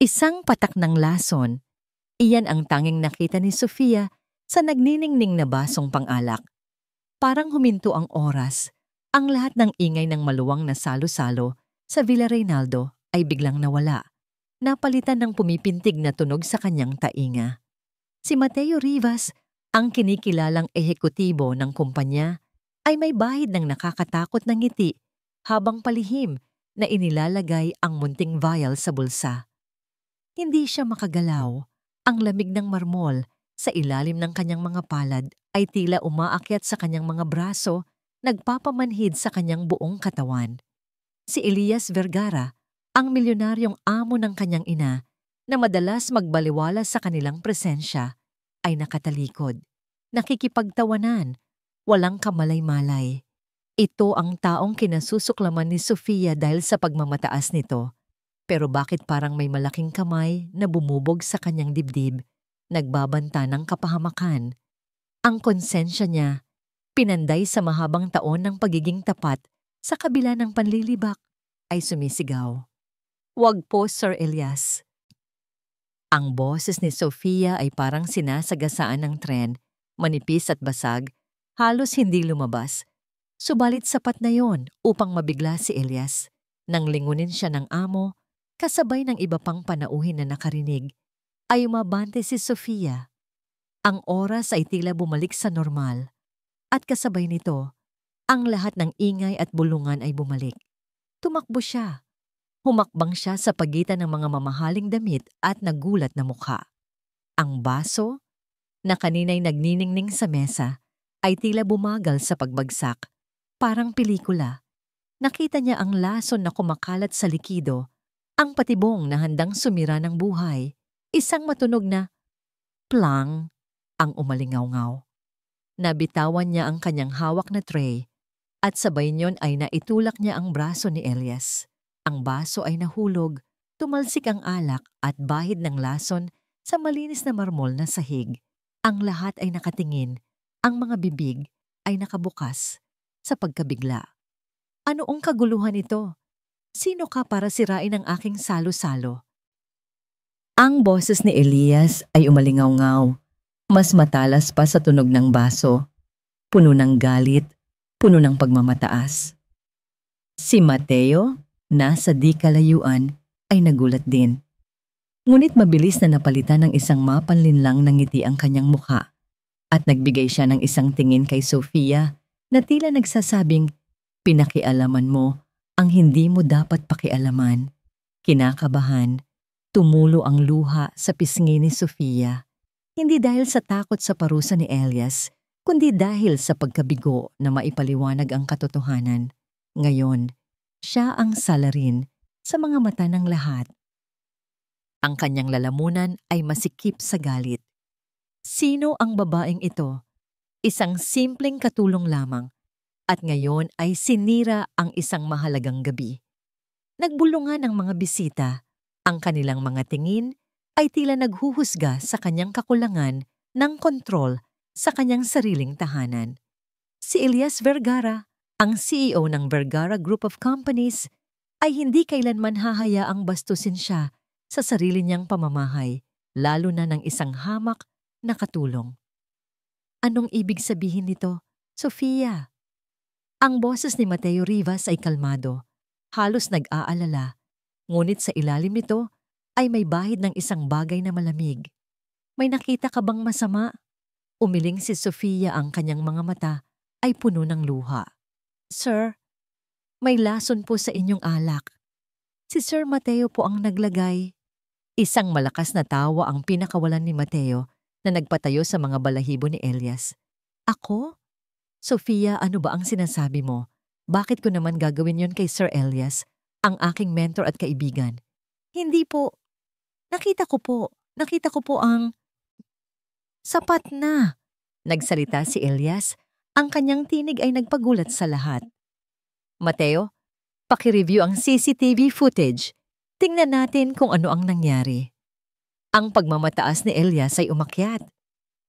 Isang patak ng lason. Iyan ang tanging nakita ni Sofia sa nagniningning na basong pang-alak. Parang huminto ang oras. Ang lahat ng ingay ng maluwang na salo-salo sa Villa Reynaldo ay biglang nawala. Napalitan ng pumipintig na tunog sa kanyang tainga. Si Mateo Rivas, ang kinikilalang ehekutibo ng kumpanya, ay may bahid ng nakakatakot na ngiti habang palihim na inilalagay ang munting vial sa bulsa. Hindi siya makagalaw. Ang lamig ng marmol sa ilalim ng kanyang mga palad ay tila umaakyat sa kanyang mga braso, nagpapamanhid sa kanyang buong katawan. Si Elias Vergara, ang milyonaryong amo ng kanyang ina, na madalas magbaliwala sa kanilang presensya, ay nakatalikod. Nakikipagtawanan, walang kamalay-malay. Ito ang taong kinasusuklaman ni Sofia dahil sa pagmamataas nito. Pero bakit parang may malaking kamay na bumubog sa kanyang dibdib, nagbabanta ng kapahamakan? Ang konsensya niya, pinanday sa mahabang taon ng pagiging tapat sa kabila ng panlilibak, ay sumisigaw. "Wag po, Sir Elias." Ang boses ni Sofia ay parang sinasagasaan ng tren, manipis at basag, halos hindi lumabas. Subalit sapat na yon upang mabigla si Elias. Nang lingunin siya ng amo, kasabay ng iba pang panauhin na nakarinig, ay umabante si Sofia. Ang oras ay tila bumalik sa normal, at kasabay nito, ang lahat ng ingay at bulungan ay bumalik. Tumakbo siya. Humakbang siya sa pagitan ng mga mamahaling damit at nagulat na mukha. Ang baso, na kanina'y nagniningning sa mesa, ay tila bumagal sa pagbagsak, parang pelikula. Nakita niya ang lason na kumakalat sa likido, ang patibong na handang sumira ng buhay, isang matunog na plang ang umalingaw-ngaw. Nabitawan niya ang kanyang hawak na tray, at sabay niyon ay naitulak niya ang braso ni Elias. Ang baso ay nahulog, tumalsik ang alak at bahid ng lason sa malinis na marmol na sahig. Ang lahat ay nakatingin, ang mga bibig ay nakabukas sa pagkabigla. Ano ang kaguluhan ito? Sino ka para sirain ang aking salo-salo? Ang boses ni Elias ay umalingaw-ngaw, mas matalas pa sa tunog ng baso, puno ng galit, puno ng pagmamataas. Si Mateo, nasa di kalayuan, ay nagulat din. Ngunit mabilis na napalitan ng isang mapanlinlang na ngiti ang kanyang mukha at nagbigay siya ng isang tingin kay Sofia na tila nagsasabing, "Pinakialaman mo ang hindi mo dapat pakialaman." Kinakabahan, tumulo ang luha sa pisngi ni Sofia. Hindi dahil sa takot sa parusa ni Elias, kundi dahil sa pagkabigo na maipaliwanag ang katotohanan. Ngayon, siya ang salarin sa mga mata ng lahat. Ang kanyang lalamunan ay masikip sa galit. Sino ang babaeng ito? Isang simpleng katulong lamang, at ngayon ay sinira ang isang mahalagang gabi. Nagbulungan ang mga bisita, ang kanilang mga tingin ay tila naghuhusga sa kanyang kakulangan ng kontrol sa kanyang sariling tahanan. Si Elias Vergara, ang CEO ng Vergara Group of Companies, ay hindi kailanman hahayaang bastusin siya sa sarili niyang pamamahay, lalo na ng isang hamak na katulong. Anong ibig sabihin nito, Sofia? Ang boses ni Mateo Rivas ay kalmado, halos nag-aalala, ngunit sa ilalim nito ay may bahid ng isang bagay na malamig. May nakita ka bang masama? Umiling si Sofia, ang kanyang mga mata ay puno ng luha. "Sir, may lason po sa inyong alak. Si Sir Mateo po ang naglagay." Isang malakas na tawa ang pinakawalan ni Mateo na nagpatayo sa mga balahibo ni Elias. "Ako? Sofia, ano ba ang sinasabi mo? Bakit ko naman gagawin yon kay Sir Elias, ang aking mentor at kaibigan?" "Hindi po. Nakita ko po ang..." "Sapat na," nagsalita si Elias. Ang kanyang tinig ay nagpagulat sa lahat. "Mateo, paki-review ang CCTV footage. Tingnan natin kung ano ang nangyari." Ang pagmamataas ni Elias ay umakyat.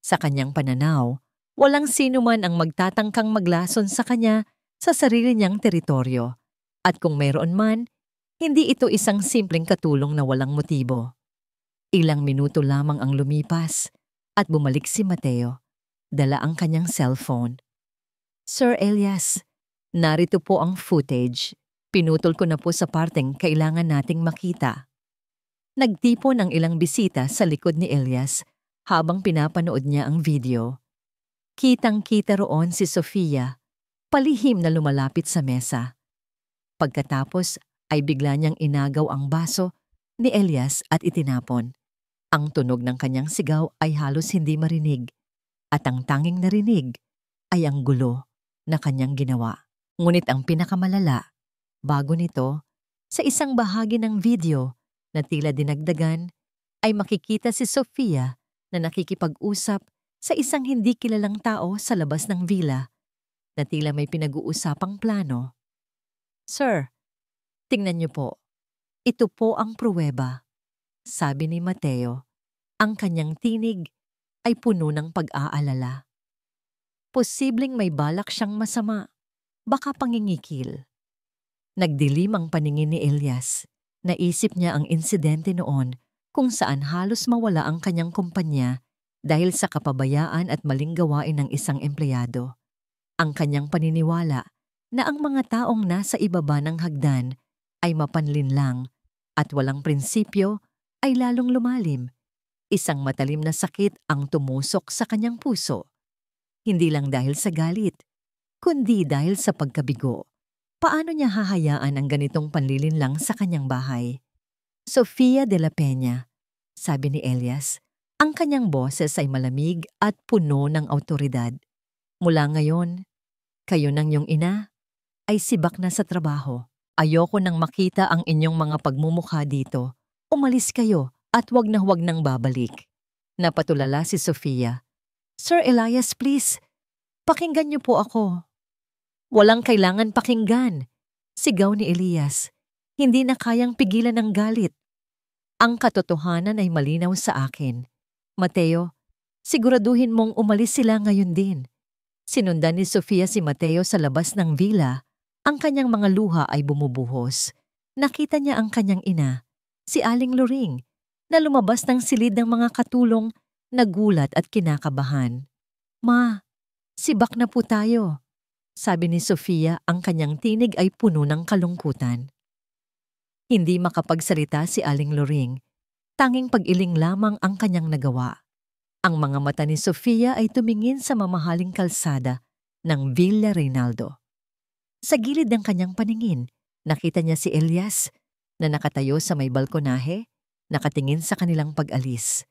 Sa kanyang pananaw, walang sino man ang magtatangkang maglason sa kanya sa sarili niyang teritoryo. At kung mayroon man, hindi ito isang simpleng katulong na walang motibo. Ilang minuto lamang ang lumipas at bumalik si Mateo. Dala ang kanyang cellphone. Sir Elias, narito po ang footage. Pinutol ko na po sa parteng kailangan nating makita. Nagtipon ang ilang bisita sa likod ni Elias habang pinapanood niya ang video. Kitang-kita roon si Sofia, palihim na lumalapit sa mesa. Pagkatapos ay bigla niyang inagaw ang baso ni Elias at itinapon. Ang tunog ng kanyang sigaw ay halos hindi marinig at ang tanging narinig ay ang gulo na kanyang ginawa. Ngunit ang pinakamalala, bago nito, sa isang bahagi ng video na tila dinagdagan, ay makikita si Sofia na nakikipag-usap sa isang hindi kilalang tao sa labas ng villa na tila may pinag-uusapang plano. Sir, tingnan niyo po. Ito po ang pruweba, sabi ni Mateo. Ang kanyang tinig ay puno ng pag-aalala. Posibleng may balak siyang masama, baka pangingikil. Nagdilim ang paningin ni Elias. Naisip niya ang insidente noon kung saan halos mawala ang kanyang kumpanya dahil sa kapabayaan at maling gawain ng isang empleyado. Ang kanyang paniniwala na ang mga taong nasa ibaba ng hagdan ay mapanlinlang at walang prinsipyo ay lalong lumalim. Isang matalim na sakit ang tumusok sa kanyang puso. Hindi lang dahil sa galit, kundi dahil sa pagkabigo. Paano niya hahayaan ang ganitong panlilinlang sa kanyang bahay? Sofia de la Peña, sabi ni Elias, ang kanyang boses ay malamig at puno ng awtoridad. Mula ngayon, kayo ng iyong ina ay sibak na sa trabaho. Ayoko nang makita ang inyong mga pagmumukha dito. Umalis kayo at huwag nang babalik. Napatulala si Sofia. Sir Elias, please, pakinggan niyo po ako. Walang kailangan pakinggan, sigaw ni Elias. Hindi na kayang pigilan ng galit. Ang katotohanan ay malinaw sa akin. Mateo, siguraduhin mong umalis sila ngayon din. Sinundan ni Sofia si Mateo sa labas ng villa. Ang kanyang mga luha ay bumubuhos. Nakita niya ang kanyang ina, si Aling Loring, na lumabas ng silid ng mga katulong, nagulat at kinakabahan. Ma, sibak na po tayo. Sabi ni Sofia, ang kanyang tinig ay puno ng kalungkutan. Hindi makapagsalita si Aling Loring. Tanging pag-iling lamang ang kanyang nagawa. Ang mga mata ni Sofia ay tumingin sa mamahaling kalsada ng Villa Reynaldo. Sa gilid ng kanyang paningin, nakita niya si Elias na nakatayo sa may balkonahe, nakatingin sa kanilang pag-alis.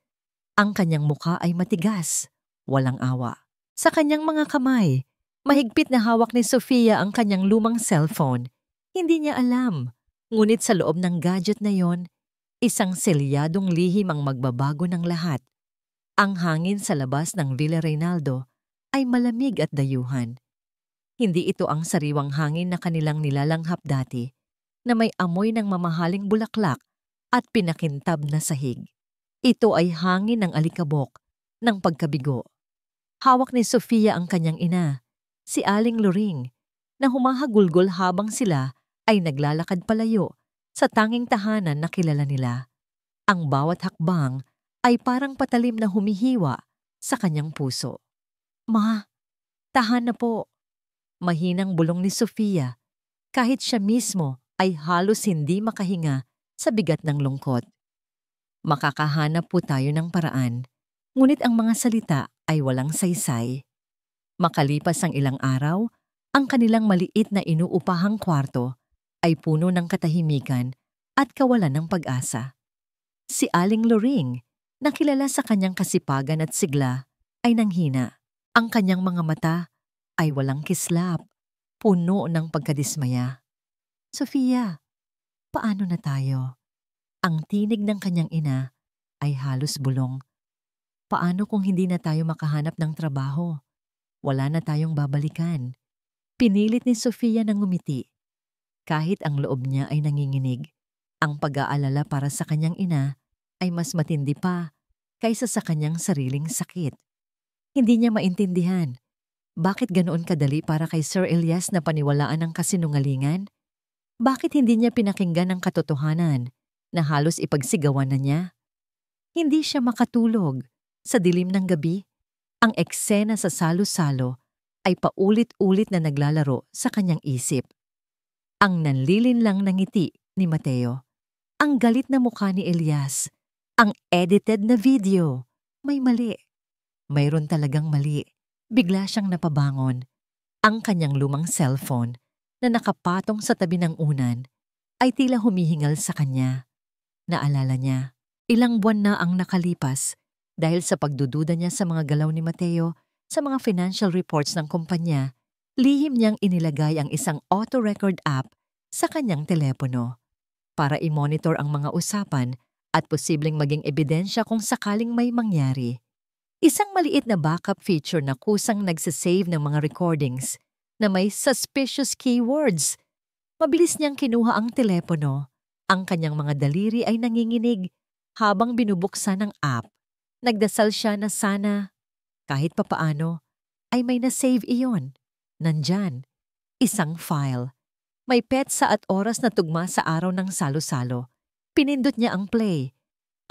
Ang kanyang mukha ay matigas, walang awa. Sa kanyang mga kamay, mahigpit na hawak ni Sofia ang kanyang lumang cellphone. Hindi niya alam, ngunit sa loob ng gadget na yon, isang selyadong lihim ang magbabago ng lahat. Ang hangin sa labas ng Villa Reynaldo ay malamig at dayuhan. Hindi ito ang sariwang hangin na kanilang nilalanghap dati, na may amoy ng mamahaling bulaklak at pinakintab na sahig. Ito ay hangin ng alikabok, ng pagkabigo. Hawak ni Sofia ang kanyang ina, si Aling Loring, na humahagulgol habang sila ay naglalakad palayo sa tanging tahanan na kilala nila. Ang bawat hakbang ay parang patalim na humihiwa sa kanyang puso. Ma, tahan na po. Mahinang bulong ni Sofia, kahit siya mismo ay halos hindi makahinga sa bigat ng lungkot. Makakahanap po tayo ng paraan, ngunit ang mga salita ay walang saysay. Makalipas ang ilang araw, ang kanilang maliit na inuupahang kwarto ay puno ng katahimikan at kawalan ng pag-asa. Si Aling Loring, na kilala sa kanyang kasipagan at sigla, ay nanghina. Ang kanyang mga mata ay walang kislap, puno ng pagkadismaya. Sofia, paano na tayo? Ang tinig ng kanyang ina ay halos bulong. Paano kung hindi na tayo makahanap ng trabaho? Wala na tayong babalikan. Pinilit ni Sofia na ngumiti. Kahit ang loob niya ay nanginginig, ang pag-aalala para sa kanyang ina ay mas matindi pa kaysa sa kanyang sariling sakit. Hindi niya maintindihan. Bakit ganoon kadali para kay Sir Elias na paniwalaan ang kasinungalingan? Bakit hindi niya pinakinggan ang katotohanan na halos ipagsigawan na niya? Hindi siya makatulog. Sa dilim ng gabi, ang eksena sa salo-salo ay paulit-ulit na naglalaro sa kanyang isip. Ang nanlilinlang na ngiti ni Mateo, ang galit na mukha ni Elias, ang edited na video. May mali. Mayroon talagang mali. Bigla siyang napabangon. Ang kanyang lumang cellphone na nakapatong sa tabi ng unan ay tila humihingal sa kanya. Naalala niya, ilang buwan na ang nakalipas dahil sa pagdududa niya sa mga galaw ni Mateo sa mga financial reports ng kumpanya, lihim niyang inilagay ang isang auto-record app sa kanyang telepono para i-monitor ang mga usapan at posibleng maging ebidensya kung sakaling may mangyari. Isang maliit na backup feature na kusang nagsasave ng mga recordings na may suspicious keywords. Mabilis niyang kinuha ang telepono. Ang kanyang mga daliri ay nanginginig habang binubuksan ng app. Nagdasal siya na sana, kahit papaano, ay may na-save iyon. Nandyan, isang file. May petsa at oras na tugma sa araw ng salo-salo. Pinindot niya ang play.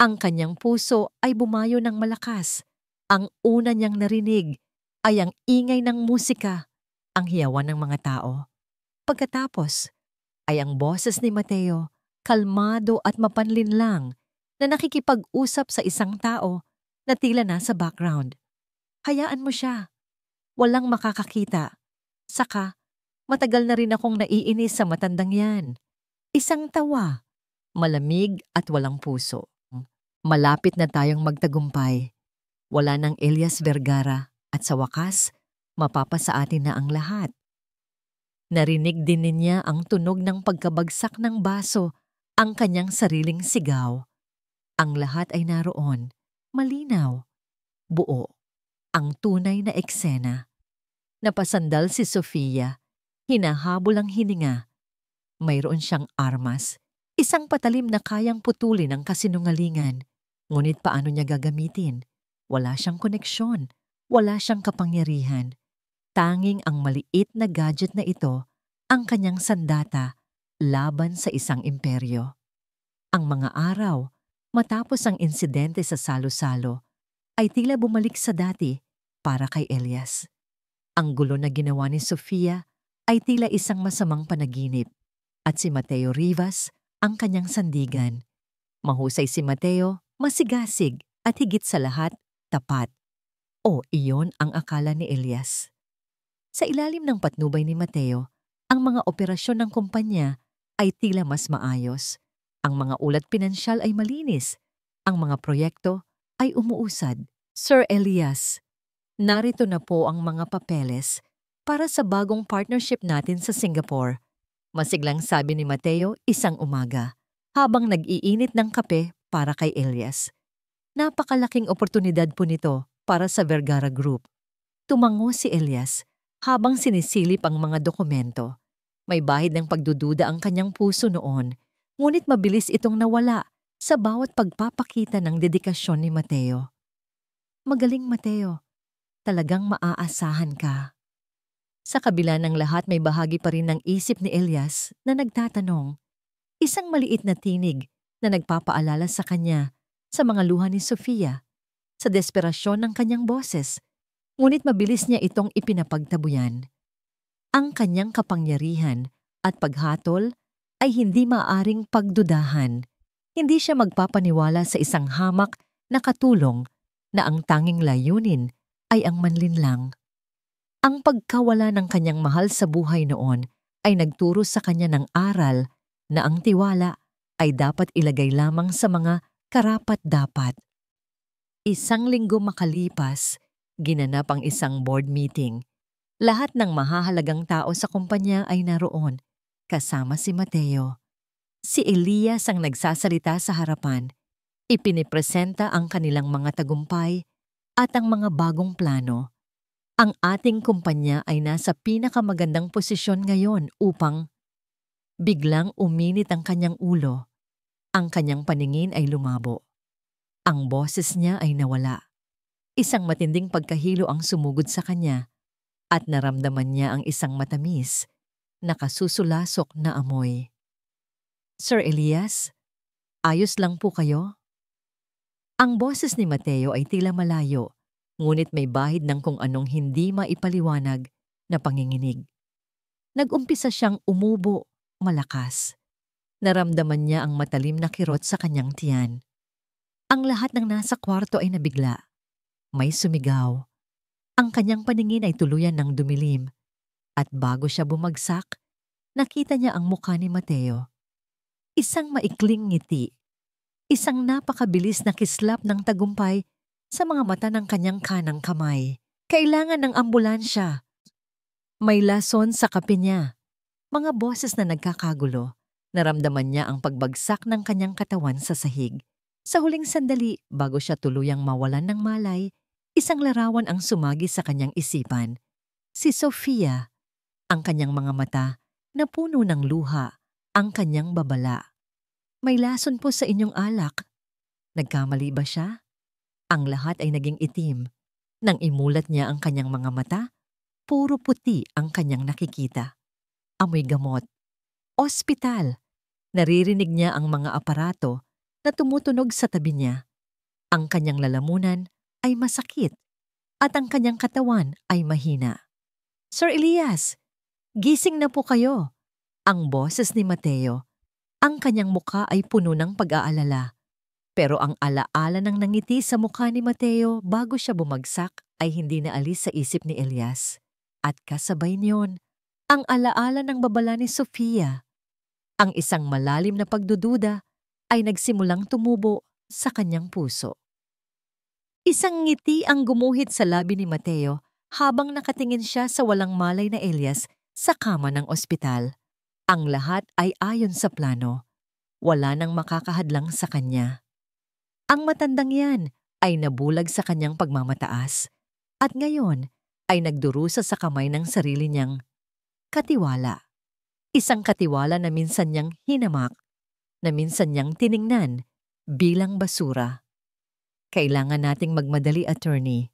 Ang kanyang puso ay bumayo ng malakas. Ang una niyang narinig ay ang ingay ng musika, ang hiyawan ng mga tao. Pagkatapos ay ang boses ni Mateo, kalmado at mapanlinlang, na nakikipag-usap sa isang tao na tila nasa background. Hayaan mo siya. Walang makakakita. Saka, matagal na rin akong naiinis sa matandang yan. Isang tawa, malamig at walang puso. Malapit na tayong magtagumpay. Wala ng Elias Vergara at sa wakas, mapapasa atin na ang lahat. Narinig din niya ang tunog ng pagkabagsak ng baso, ang kanyang sariling sigaw. Ang lahat ay naroon, malinaw, buo, ang tunay na eksena. Napasandal si Sofia, hinahabol ang hininga. Mayroon siyang armas, isang patalim na kayang putulin ang kasinungalingan. Ngunit paano niya gagamitin? Wala siyang koneksyon, wala siyang kapangyarihan. Tanging ang maliit na gadget na ito ang kanyang sandata laban sa isang imperyo. Ang mga araw, matapos ang insidente sa salo-salo, ay tila bumalik sa dati para kay Elias. Ang gulo na ginawa ni Sofia ay tila isang masamang panaginip at si Mateo Rivas ang kanyang sandigan. Mahusay si Mateo, masigasig at higit sa lahat, tapat. O iyon ang akala ni Elias. Sa ilalim ng patnubay ni Mateo, ang mga operasyon ng kumpanya ay tila mas maayos. Ang mga ulat pinansyal ay malinis. Ang mga proyekto ay umuusad. Sir Elias, narito na po ang mga papeles para sa bagong partnership natin sa Singapore. Masiglang sabi ni Mateo isang umaga, habang nag-iinit ng kape para kay Elias. Napakalaking oportunidad po nito para sa Vergara Group. Tumango si Elias habang sinisilip ang mga dokumento. May bahid ng pagdududa ang kanyang puso noon, ngunit mabilis itong nawala sa bawat pagpapakita ng dedikasyon ni Mateo. Magaling, Mateo. Talagang maaasahan ka. Sa kabila ng lahat, may bahagi pa rin ng isip ni Elias na nagtatanong. Isang maliit na tinig na nagpapaalala sa kanya sa mga luha ni Sofia, sa desperasyon ng kanyang boses, ngunit mabilis niya itong ipinapagtabuyan. Ang kanyang kapangyarihan at paghatol ay hindi maaaring pagdudahan. Hindi siya magpapaniwala sa isang hamak na katulong na ang tanging layunin ay ang manlinlang. Ang pagkawala ng kanyang mahal sa buhay noon ay nagturo sa kanya ng aral na ang tiwala ay dapat ilagay lamang sa mga karapat-dapat. Isang linggo makalipas, ginanap ang isang board meeting. Lahat ng mahahalagang tao sa kumpanya ay naroon, kasama si Mateo. Si Elias ang nagsasalita sa harapan. Ipinipresenta ang kanilang mga tagumpay at ang mga bagong plano. Ang ating kumpanya ay nasa pinakamagandang posisyon ngayon upang biglang uminit ang kanyang ulo. Ang kanyang paningin ay lumabo. Ang boses niya ay nawala. Isang matinding pagkahilo ang sumugod sa kanya at naramdaman niya ang isang matamis, nakasusulasok na amoy. Sir Elias, ayos lang po kayo? Ang boses ni Mateo ay tila malayo, ngunit may bahid ng kung anong hindi maipaliwanag na panginginig. Nag-umpisa siyang umubo, malakas. Naramdaman niya ang matalim na kirot sa kanyang tiyan. Ang lahat ng nasa kwarto ay nabigla. May sumigaw. Ang kanyang paningin ay tuluyan ng dumilim. At bago siya bumagsak, nakita niya ang mukha ni Mateo. Isang maikling ngiti. Isang napakabilis na kislap ng tagumpay sa mga mata ng kanyang kanang kamay. Kailangan ng ambulansya. May lason sa kape niya. Mga boses na nagkakagulo. Naramdaman niya ang pagbagsak ng kanyang katawan sa sahig. Sa huling sandali, bago siya tuluyang mawalan ng malay, isang larawan ang sumagi sa kanyang isipan. Si Sofia. Ang kanyang mga mata na puno ng luha, ang kanyang babala. May lason po sa inyong alak. Nagkamali ba siya? Ang lahat ay naging itim. Nang imulat niya ang kanyang mga mata, puro puti ang kanyang nakikita. Amoy gamot. Ospital. Naririnig niya ang mga aparato na tumutunog sa tabi niya. Ang kanyang lalamunan ay masakit at ang kanyang katawan ay mahina. Sir Elias, gising na po kayo. Ang boses ni Mateo. Ang kanyang mukha ay puno ng pag-aalala. Pero ang alaala ng nangiti sa mukha ni Mateo bago siya bumagsak ay hindi naalis sa isip ni Elias. At kasabay niyon, ang alaala ng babala ni Sofia. Ang isang malalim na pagdududa ay nagsimulang tumubo sa kanyang puso. Isang ngiti ang gumuhit sa labi ni Mateo habang nakatingin siya sa walang malay na Elias sa kama ng ospital. Ang lahat ay ayon sa plano. Wala nang makakahadlang sa kanya. Ang matandang yan ay nabulag sa kanyang pagmamataas at ngayon ay nagdurusa sa kamay ng sarili niyang katiwala. Isang katiwala na minsan niyang hinamak, na minsan niyang tiningnan bilang basura. Kailangan nating magmadali, attorney,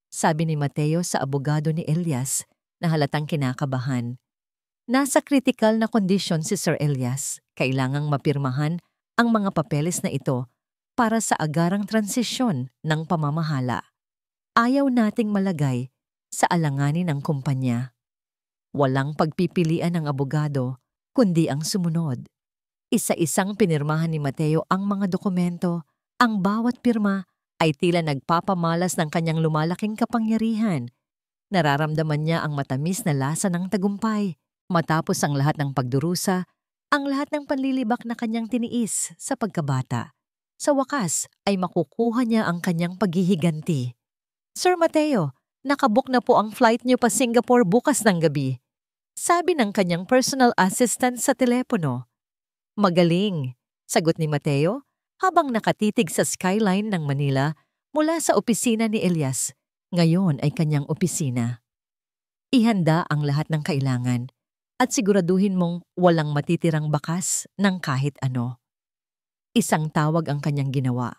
sabi ni Mateo sa abogado ni Elias na halatang kinakabahan. Nasa critical na kondisyon si Sir Elias. Kailangang mapirmahan ang mga papeles na ito para sa agarang transisyon ng pamamahala. Ayaw nating malagay sa alanganin ng kumpanya. Walang pagpipilian ng abogado, kundi ang sumunod. Isa-isang pinirmahan ni Mateo ang mga dokumento. Ang bawat pirma ay tila nagpapamalas ng kanyang lumalaking kapangyarihan. Nararamdaman niya ang matamis na lasa ng tagumpay. Matapos ang lahat ng pagdurusa, ang lahat ng panlilibak na kanyang tiniis sa pagkabata. Sa wakas ay makukuha niya ang kanyang paghihiganti. Sir Mateo, nakabook na po ang flight niyo pa Singapore bukas ng gabi. Sabi ng kanyang personal assistant sa telepono. Magaling, sagot ni Mateo habang nakatitig sa skyline ng Manila mula sa opisina ni Elias. Ngayon ay kanyang opisina. Ihanda ang lahat ng kailangan at siguraduhin mong walang matitirang bakas ng kahit ano. Isang tawag ang kanyang ginawa.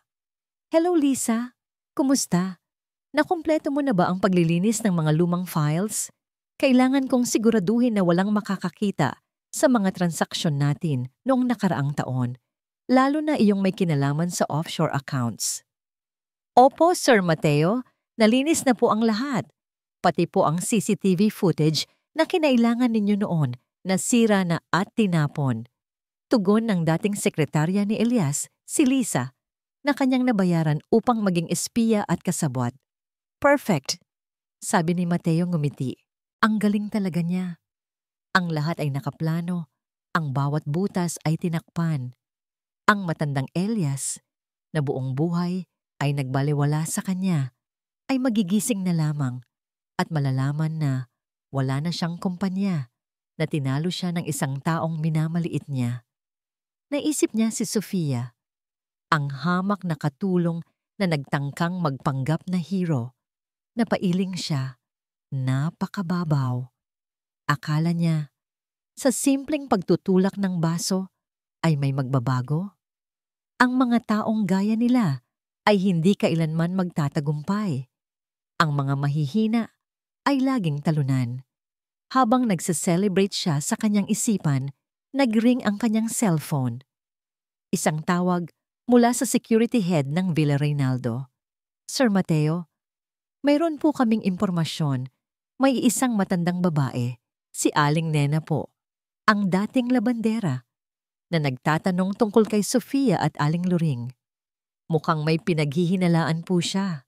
Hello Lisa, kumusta? Nakumpleto mo na ba ang paglilinis ng mga lumang files? Kailangan kong siguraduhin na walang makakakita sa mga transaksyon natin noong nakaraang taon, lalo na iyong may kinalaman sa offshore accounts. Opo, Sir Mateo, nalinis na po ang lahat. Pati po ang CCTV footage na kinailangan ninyo noon na sira na at tinapon. Tugon ng dating sekretarya ni Elias, si Lisa, na kanyang nabayaran upang maging espiya at kasabwat. Perfect, sabi ni Mateo ngumiti. Ang galing talaga niya. Ang lahat ay nakaplano, ang bawat butas ay tinakpan. Ang matandang Elias, na buong buhay ay nagbaliwala sa kanya, ay magigising na lamang at malalaman na wala na siyang kumpanya, na tinalo siya ng isang taong minamaliit niya. Naisip niya si Sofia, ang hamak na katulong na nagtangkang magpanggap na hero. Napailing siya, napakababaw. Akala niya, sa simpleng pagtutulak ng baso ay may magbabago. Ang mga taong gaya nila ay hindi kailanman magtatagumpay. Ang mga mahihina ay laging talunan. Habang nagse-celebrate siya sa kanyang isipan, nag-ring ang kanyang cellphone. Isang tawag mula sa security head ng Villa Reynaldo. Sir Mateo, mayroon po kaming impormasyon. May isang matandang babae, si Aling Nena po, ang dating labandera, na nagtatanong tungkol kay Sofia at Aling Luring. Mukhang may pinaghihinalaan po siya.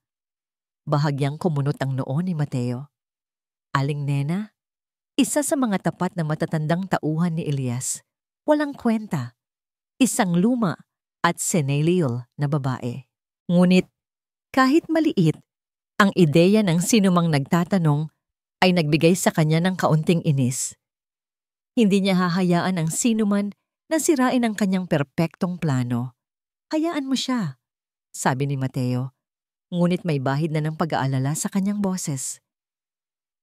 Bahagyang kumunot ang noo ni Mateo. Aling Nena, isa sa mga tapat na matatandang tauhan ni Elias, walang kwenta, isang luma at senile na babae. Ngunit kahit maliit, ang ideya ng sinumang nagtatanong ay nagbigay sa kanya ng kaunting inis. Hindi niya hahayaan ang sinuman na sirain ang kanyang perpektong plano. Hayaan mo siya, sabi ni Mateo, ngunit may bahid na ng pag-aalala sa kanyang boses.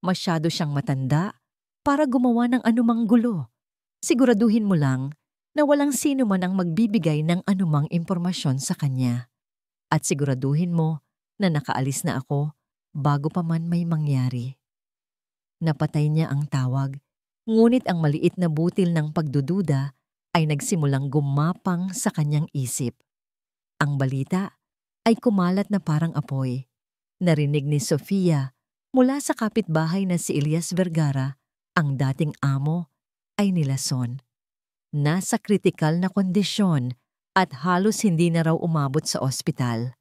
Masyado siyang matanda para gumawa ng anumang gulo. Siguraduhin mo lang na walang sino man ang magbibigay ng anumang impormasyon sa kanya. At siguraduhin mo na nakaalis na ako bago pa man may mangyari. Napatay niya ang tawag, ngunit ang maliit na butil ng pagdududa ay nagsimulang gumapang sa kanyang isip. Ang balita ay kumalat na parang apoy. Narinig ni Sofia mula sa kapitbahay na si Elias Vergara, ang dating amo, ay nilason. Nasa kritikal na kondisyon at halos hindi na raw umabot sa ospital.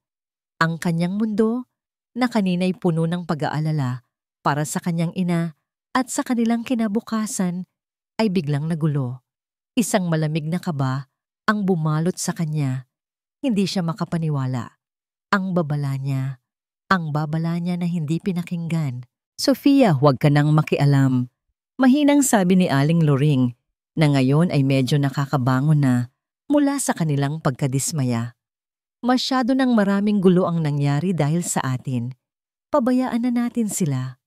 Ang kanyang mundo na kanina'y puno ng pag-aalala para sa kanyang ina at sa kanilang kinabukasan ay biglang nagulo. Isang malamig na kaba ang bumalot sa kanya. Hindi siya makapaniwala. Ang babala niya na hindi pinakinggan. Sofia, huwag ka nang makialam. Mahinang sabi ni Aling Luring na ngayon ay medyo nakakabangon na mula sa kanilang pagkadismaya. Masyado nang maraming gulo ang nangyari dahil sa atin. Pabayaan na natin sila.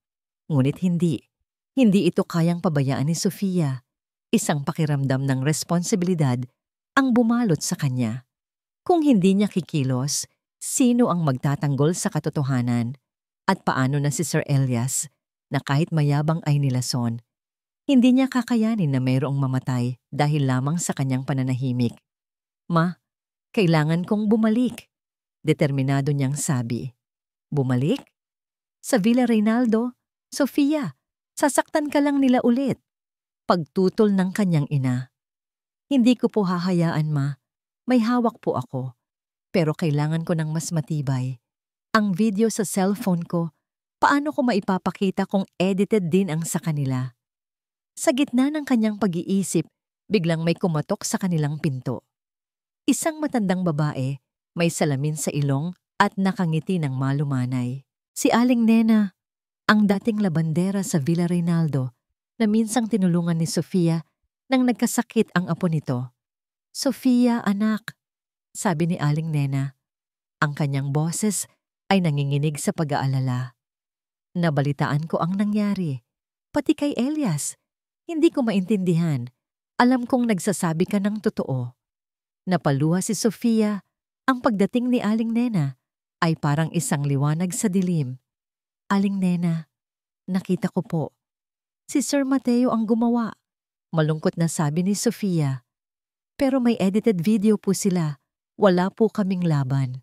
Ngunit hindi ito kayang pabayaan ni Sofia. Isang pakiramdam ng responsibilidad ang bumalot sa kanya. Kung hindi niya kikilos, sino ang magtatanggol sa katotohanan? At paano na si Sir Elias na kahit mayabang ay nilason? Hindi niya kakayanin na mayroong mamatay dahil lamang sa kanyang pananahimik. Ma, kailangan kong bumalik. Determinado niyang sabi. Bumalik? Sa Villa Reynaldo? Sofia, sasaktan ka lang nila ulit. Pagtutol ng kanyang ina. Hindi ko po hahayaan, ma. May hawak po ako. Pero kailangan ko ng mas matibay. Ang video sa cellphone ko, paano ko maipapakita kung edited din ang sa kanila? Sa gitna ng kanyang pag-iisip, biglang may kumatok sa kanilang pinto. Isang matandang babae, may salamin sa ilong at nakangiti ng malumanay. Si Aling Nena, ang dating labandera sa Villa Reynaldo na minsang tinulungan ni Sofia nang nagkasakit ang apo nito. Sofia, anak, sabi ni Aling Nena. Ang kanyang boses ay nanginginig sa pag-aalala. Nabalitaan ko ang nangyari. Pati kay Elias. Hindi ko maintindihan. Alam kong nagsasabi ka ng totoo. Napaluha si Sofia. Ang pagdating ni Aling Nena ay parang isang liwanag sa dilim. Aling Nena, nakita ko po. Si Sir Mateo ang gumawa. Malungkot na sabi ni Sofia. Pero may edited video po sila. Wala po kaming laban.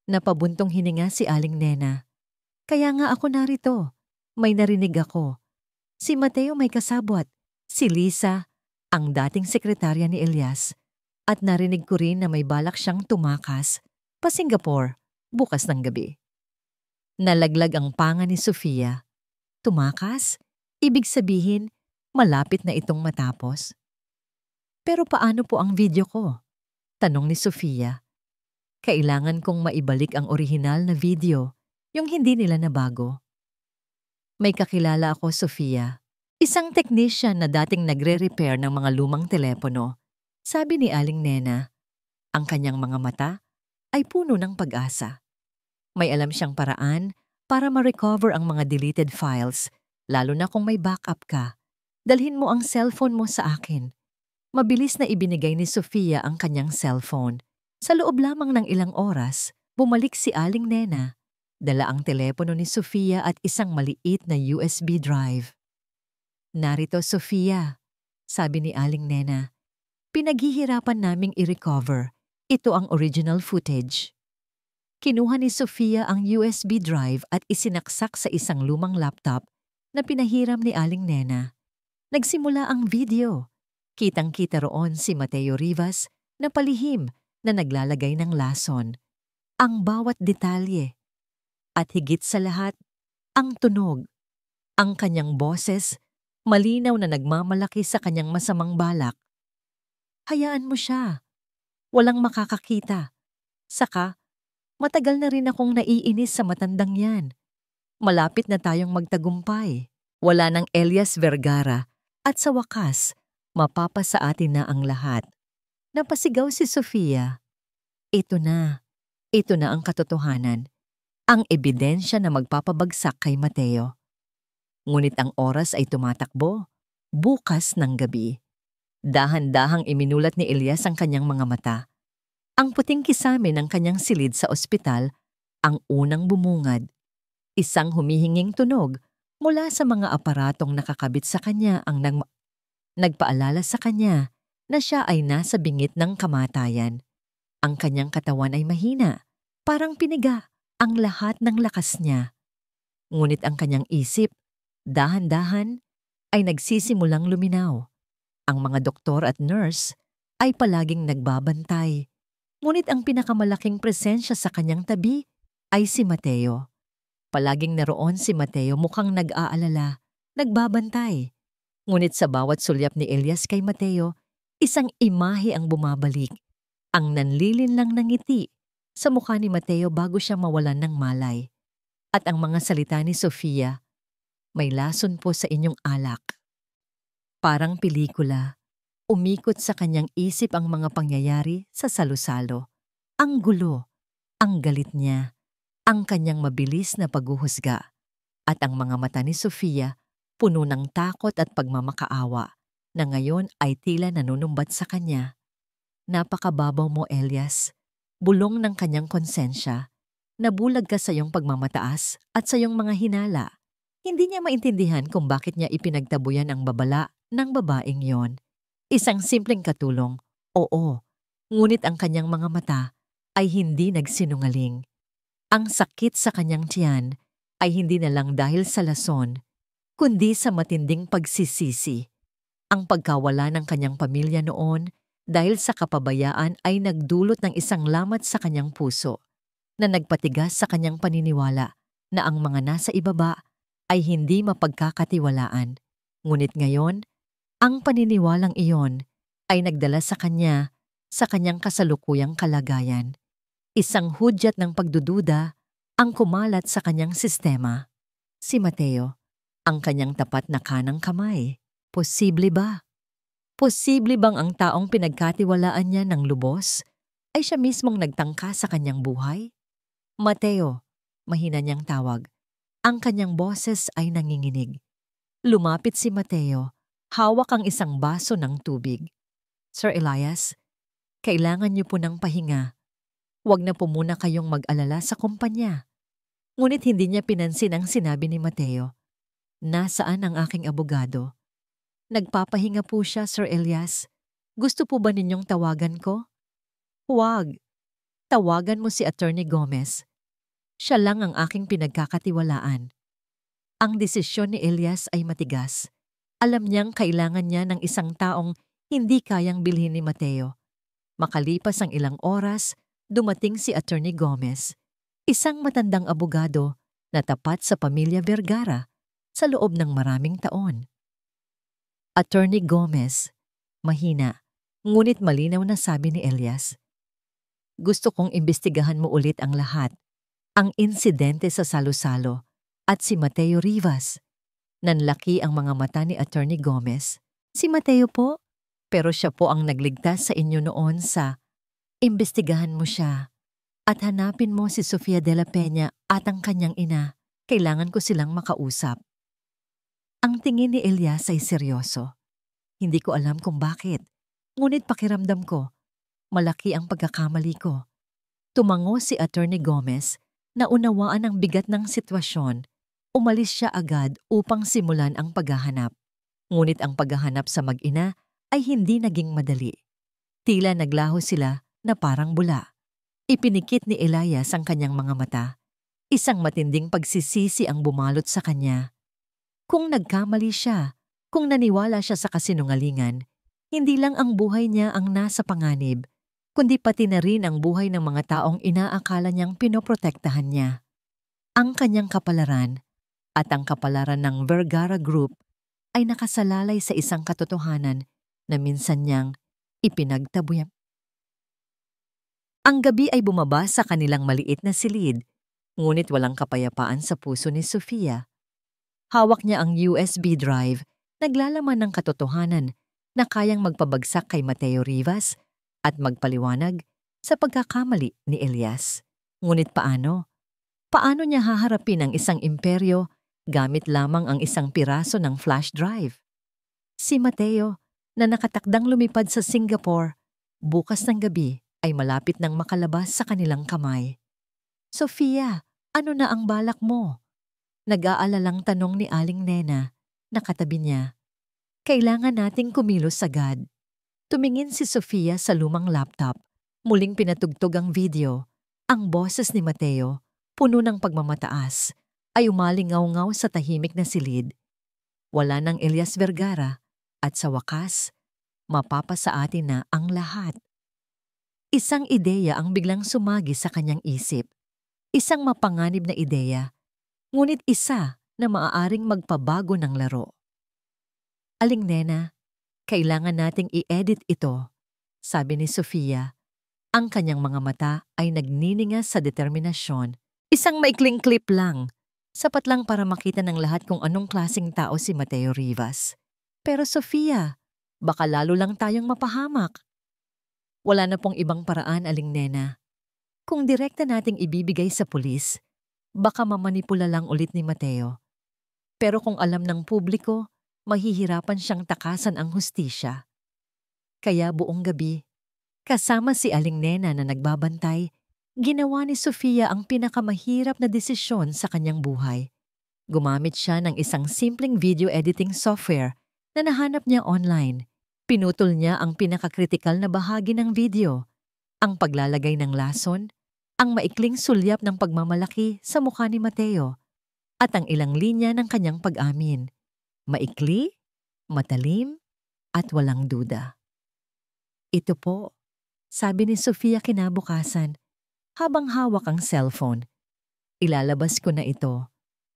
Napabuntong hininga si Aling Nena. Kaya nga ako narito. May narinig ako. Si Mateo may kasabwat. Si Lisa, ang dating sekretarya ni Elias. At narinig ko rin na may balak siyang tumakas pa Singapore bukas ng gabi. Nalaglag ang panga ni Sofia. Tumakas? Ibig sabihin, malapit na itong matapos. Pero paano po ang video ko? Tanong ni Sofia. Kailangan kong maibalik ang orihinal na video, yung hindi nila nabago. May kakilala ako, Sofia. Isang technician na dating nagre-repair ng mga lumang telepono. Sabi ni Aling Nena, ang kanyang mga mata ay puno ng pag-asa. May alam siyang paraan para ma-recover ang mga deleted files, lalo na kung may backup ka. Dalhin mo ang cellphone mo sa akin. Mabilis na ibinigay ni Sofia ang kanyang cellphone. Sa loob lamang ng ilang oras, bumalik si Aling Nena. Dala ang telepono ni Sofia at isang maliit na USB drive. Narito, Sofia, sabi ni Aling Nena. Pinaghihirapan naming i-recover. Ito ang original footage. Kinuha ni Sofia ang USB drive at isinaksak sa isang lumang laptop na pinahiram ni Aling Nena. Nagsimula ang video. Kitang-kita roon si Mateo Rivas na palihim na naglalagay ng lason. Ang bawat detalye. At higit sa lahat, ang tunog. Ang kanyang boses, malinaw na nagmamalaki sa kanyang masamang balak. Hayaan mo siya. Walang makakakita. Saka, matagal na rin akong naiinis sa matandang yan. Malapit na tayong magtagumpay. Wala ng Elias Vergara at sa wakas, mapapasa atin na ang lahat. Napasigaw si Sofia. Ito na ang katotohanan. Ang ebidensya na magpapabagsak kay Mateo. Ngunit ang oras ay tumatakbo. Bukas ng gabi. Dahan-dahang iminulat ni Elias ang kanyang mga mata. Ang puting kisame ng kanyang silid sa ospital, ang unang bumungad. Isang humihinging tunog mula sa mga aparatong nakakabit sa kanya ang nagpaalala sa kanya na siya ay nasa bingit ng kamatayan. Ang kanyang katawan ay mahina, parang piniga ang lahat ng lakas niya. Ngunit ang kanyang isip, dahan-dahan, ay nagsisimulang luminaw. Ang mga doktor at nurse ay palaging nagbabantay. Ngunit ang pinakamalaking presensya sa kanyang tabi ay si Mateo. Palaging naroon si Mateo mukhang nag-aalala, nagbabantay. Ngunit sa bawat sulyap ni Elias kay Mateo, isang imahe ang bumabalik. Ang nanlilinlang ng ngiti sa mukha ni Mateo bago siya mawalan ng malay. At ang mga salita ni Sofia, may lason po sa inyong alak. Parang pelikula, umikot sa kanyang isip ang mga pangyayari sa salusalo. Ang gulo, ang galit niya, ang kanyang mabilis na paghuhusga. At ang mga mata ni Sofia, puno ng takot at pagmamakaawa, na ngayon ay tila nanunumbat sa kanya. Napakababaw mo, Elias. Bulong ng kanyang konsensya. Nabulag ka sa iyong pagmamataas at sa iyong mga hinala. Hindi niya maintindihan kung bakit niya ipinagtabuyan ang babala ng babaeng yon. Isang simpleng katulong, oo. Ngunit ang kanyang mga mata ay hindi nagsinungaling. Ang sakit sa kanyang tiyan ay hindi na lang dahil sa lason, kundi sa matinding pagsisisi. Ang pagkawala ng kanyang pamilya noon dahil sa kapabayaan ay nagdulot ng isang lamat sa kanyang puso na nagpatigas sa kanyang paniniwala na ang mga nasa ibaba ay hindi mapagkakatiwalaan. Ngunit ngayon, ang paniniwalang iyon ay nagdala sa kanya sa kanyang kasalukuyang kalagayan. Isang hudyat ng pagdududa ang kumalat sa kanyang sistema. Si Mateo, ang kanyang tapat na kanang kamay. Posible ba? Posible bang ang taong pinagkatiwalaan niya ng lubos ay siya mismong nagtangka sa kanyang buhay? Mateo, mahina niyang tawag. Ang kanyang boses ay nanginginig. Lumapit si Mateo, hawak ang isang baso ng tubig. Sir Elias, kailangan niyo po ng pahinga. Huwag na po muna kayong mag-alala sa kumpanya. Ngunit hindi niya pinansin ang sinabi ni Mateo. Nasaan ang aking abogado? Nagpapahinga po siya, Sir Elias. Gusto po ba ninyong tawagan ko? Huwag. Tawagan mo si Attorney Gomez. Siya lang ang aking pinagkakatiwalaan. Ang desisyon ni Elias ay matigas. Alam niyang kailangan niya ng isang taong hindi kayang bilhin ni Mateo. Makalipas ang ilang oras, dumating si Attorney Gomez, isang matandang abogado na tapat sa pamilya Vergara sa loob ng maraming taon. Attorney Gomez, mahina, ngunit malinaw na sabi ni Elias. Gusto kong imbestigahan mo ulit ang lahat, ang insidente sa Salusalo at si Mateo Rivas. Nanlaki ang mga mata ni Attorney Gomez. Si Mateo po? Pero siya po ang nagligtas sa inyo noon sa imbestigahan mo siya at hanapin mo si Sofia de la Peña at ang kanyang ina. Kailangan ko silang makausap. Ang tingin ni Elias ay seryoso. Hindi ko alam kung bakit, ngunit pakiramdam ko, malaki ang pagkakamali ko. Tumango si Attorney Gomez na unawaan ang bigat ng sitwasyon. Umalis siya agad upang simulan ang paghahanap. Ngunit ang paghahanap sa mag-ina ay hindi naging madali. Tila naglaho sila na parang bula. Ipinikit ni Elias ang kanyang mga mata. Isang matinding pagsisisi ang bumalot sa kanya. Kung nagkamali siya, kung naniwala siya sa kasinungalingan, hindi lang ang buhay niya ang nasa panganib, kundi pati na rin ang buhay ng mga taong inaakala niyang pinoprotektahan niya. Ang kanyang kapalaran at ang kapalaran ng Vergara Group ay nakasalalay sa isang katotohanan na minsan niyang ipinagtabuyan. Ang gabi ay bumaba sa kanilang maliit na silid, ngunit walang kapayapaan sa puso ni Sofia. Hawak niya ang USB drive, naglalaman ng katotohanan na kayang magpabagsak kay Mateo Rivas at magpaliwanag sa pagkakamali ni Elias. Ngunit paano? Paano niya haharapin ang isang imperyo gamit lamang ang isang piraso ng flash drive? Si Mateo, na nakatakdang lumipad sa Singapore, bukas ng gabi ay malapit nang makalabas sa kanilang kamay. Sofia, ano na ang balak mo? Nag-aalalang tanong ni Aling Nena na katabi niya. Kailangan nating kumilos agad. Tumingin si Sofia sa lumang laptop. Muling pinatugtog ang video. Ang boses ni Mateo, puno ng pagmamataas, ay umalingaw-ngaw sa tahimik na silid. Wala ng Elias Vergara at sa wakas, mapapasa atin na ang lahat. Isang ideya ang biglang sumagi sa kanyang isip. Isang mapanganib na ideya, ngunit isa na maaaring magpabago ng laro. Aling Nena, kailangan nating i-edit ito, sabi ni Sofia. Ang kanyang mga mata ay nagniningas sa determinasyon. Isang maikling clip lang, sapat lang para makita ng lahat kung anong klaseng tao si Mateo Rivas. Pero Sofia, baka lalo lang tayong mapahamak. Wala na pong ibang paraan, Aling Nena. Kung direkta nating ibibigay sa pulis, baka mamanipula lang ulit ni Mateo. Pero kung alam ng publiko, mahihirapan siyang takasan ang hustisya. Kaya buong gabi, kasama si Aling Nena na nagbabantay, ginawa ni Sofia ang pinakamahirap na desisyon sa kanyang buhay. Gumamit siya ng isang simpleng video editing software na nahanap niya online. Pinutol niya ang pinakakritikal na bahagi ng video, ang paglalagay ng lason, ang maikling sulyap ng pagmamalaki sa mukha ni Mateo, at ang ilang linya ng kanyang pag-amin. Maikli, matalim, at walang duda. Ito po, sabi ni Sofia kinabukasan, habang hawak ang cellphone. Ilalabas ko na ito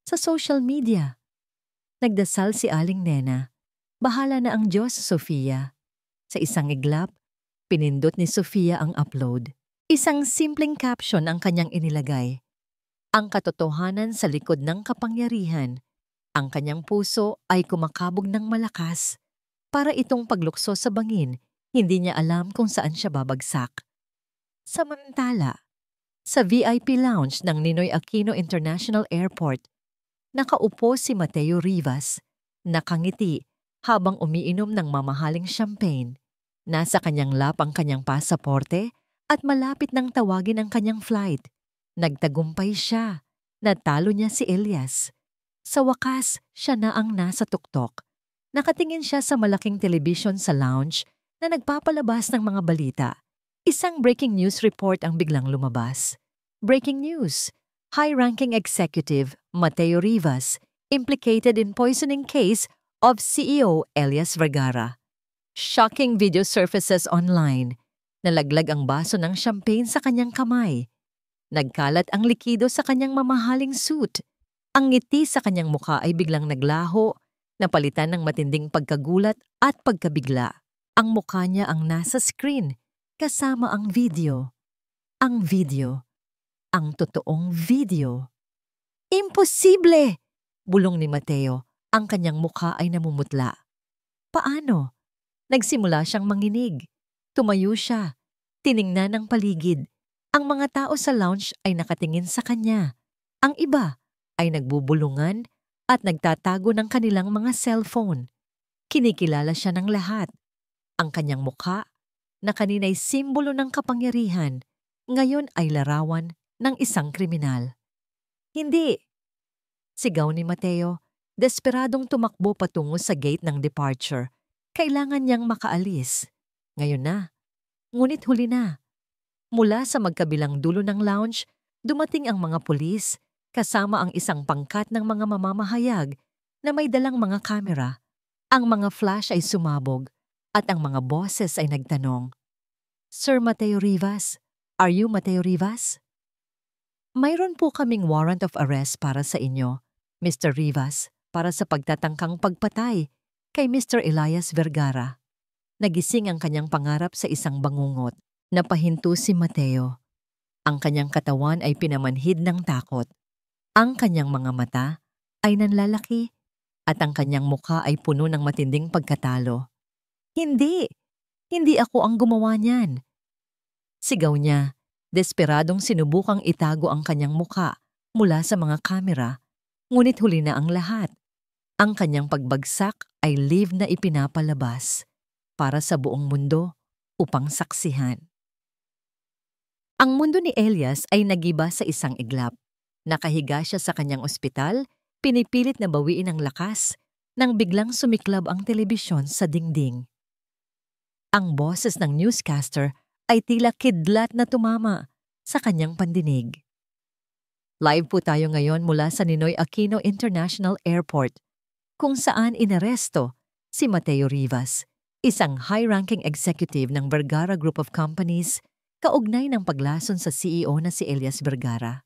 sa social media. Nagdasal si Aling Nena. Bahala na ang Diyos, Sofia. Sa isang iglap, pinindot ni Sofia ang upload. Isang simpleng caption ang kanyang inilagay. Ang katotohanan sa likod ng kapangyarihan. Ang kanyang puso ay kumakabog ng malakas. Para itong paglukso sa bangin, hindi niya alam kung saan siya babagsak. Samantala, sa VIP lounge ng Ninoy Aquino International Airport, nakaupo si Mateo Rivas, nakangiti habang umiinom ng mamahaling champagne. Nasa kanyang lap ang kanyang pasaporte at malapit nang tawagin ang kanyang flight. Nagtagumpay siya. Natalo niya si Elias. Sa wakas, siya na ang nasa tuktok. Nakatingin siya sa malaking television sa lounge na nagpapalabas ng mga balita. Isang breaking news report ang biglang lumabas. Breaking news! High-ranking executive Mateo Rivas implicated in poisoning case of CEO Elias Vergara. Shocking video surfaces online. Nalaglag ang baso ng champagne sa kanyang kamay. Nagkalat ang likido sa kanyang mamahaling suit. Ang ngiti sa kanyang mukha ay biglang naglaho, napalitan ng matinding pagkagulat at pagkabigla. Ang mukha niya ang nasa screen, kasama ang video. Ang video. Ang totoong video. Imposible! Bulong ni Mateo. Ang kanyang mukha ay namumutla. Paano? Nagsimula siyang manginig. Tumayo siya. Tiningnan ang paligid. Ang mga tao sa lounge ay nakatingin sa kanya. Ang iba ay nagbubulungan at nagtatago ng kanilang mga cellphone. Kinikilala siya ng lahat. Ang kanyang mukha, na kanina'y simbolo ng kapangyarihan, ngayon ay larawan ng isang kriminal. Hindi! Sigaw ni Mateo, desperadong tumakbo patungo sa gate ng departure. Kailangan niyang makaalis. Ngayon na. Ngunit huli na. Mula sa magkabilang dulo ng lounge, dumating ang mga pulis kasama ang isang pangkat ng mga mamamahayag na may dalang mga kamera. Ang mga flash ay sumabog at ang mga boses ay nagtanong, "Sir Mateo Rivas, are you Mateo Rivas?" "Mayroon po kaming warrant of arrest para sa inyo, Mr. Rivas, para sa pagtatangkang pagpatay kay Mr. Elias Vergara." Nagising ang kanyang pangarap sa isang bangungot. Napahinto si Mateo. Ang kanyang katawan ay pinamanhid ng takot. Ang kanyang mga mata ay nanlalaki at ang kanyang mukha ay puno ng matinding pagkatalo. "Hindi! Hindi ako ang gumawa niyan!" Sigaw niya, desperadong sinubukang itago ang kanyang mukha mula sa mga kamera, ngunit huli na ang lahat. Ang kanyang pagbagsak ay live na ipinapalabas para sa buong mundo upang saksihan. Ang mundo ni Elias ay nagiba sa isang iglap. Nakahiga siya sa kanyang ospital, pinipilit na bawiin ang lakas, nang biglang sumiklab ang telebisyon sa dingding. Ang boses ng newscaster ay tila kidlat na tumama sa kanyang pandinig. Live po tayo ngayon mula sa Ninoy Aquino International Airport, kung saan inaresto si Mateo Rivas, isang high-ranking executive ng Vergara Group of Companies, kaugnay ng paglason sa CEO na si Elias Vergara.